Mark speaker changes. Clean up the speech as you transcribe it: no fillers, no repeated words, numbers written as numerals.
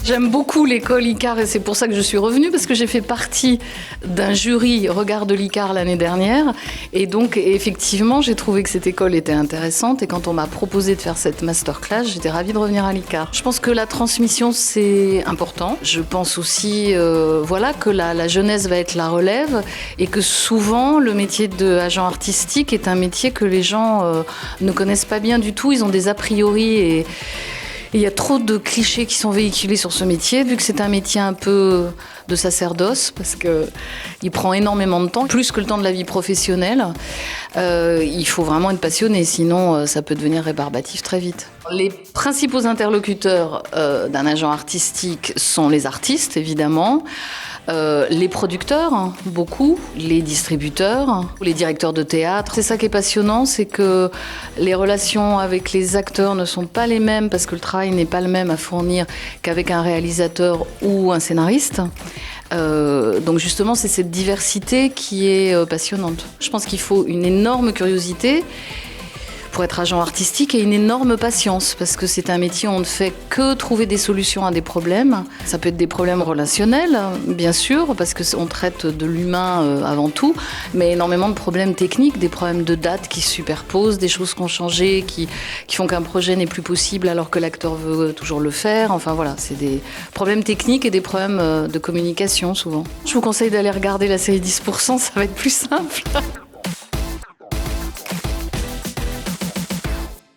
Speaker 1: J'aime beaucoup l'école Icare et c'est pour ça que je suis revenue, parce que j'ai fait partie d'un jury Regard de l'Icare l'année dernière. Et donc, effectivement, j'ai trouvé que cette école était intéressante. Et quand on m'a proposé de faire cette masterclass, j'étais ravie de revenir à l'Icare. Je pense que la transmission, c'est important. Je pense aussi que la jeunesse va être la relève et que souvent, le métier d'agent artistique est un métier que les gens ne connaissent pas bien du tout. Ils ont des a priori et il y a trop de clichés qui sont véhiculés sur ce métier, vu que c'est un métier un peu de sacerdoce, parce qu'il prend énormément de temps, plus que le temps de la vie professionnelle. Il faut vraiment être passionné, sinon ça peut devenir rébarbatif très vite. Les principaux interlocuteurs d'un agent artistique sont les artistes, évidemment. Les producteurs, beaucoup, les distributeurs, les directeurs de théâtre. C'est ça qui est passionnant, c'est que les relations avec les acteurs ne sont pas les mêmes parce que le travail n'est pas le même à fournir qu'avec un réalisateur ou un scénariste. Donc justement, c'est cette diversité qui est passionnante. Je pense qu'il faut une énorme curiosité pour être agent artistique et une énorme patience, parce que c'est un métier où on ne fait que trouver des solutions à des problèmes. Ça peut être des problèmes relationnels, bien sûr, parce qu'on traite de l'humain avant tout, mais énormément de problèmes techniques, des problèmes de date qui se superposent, des choses qui ont changé, qui font qu'un projet n'est plus possible alors que l'acteur veut toujours le faire. Enfin voilà, c'est des problèmes techniques et des problèmes de communication souvent. Je vous conseille d'aller regarder la série 10%, ça va être plus simple.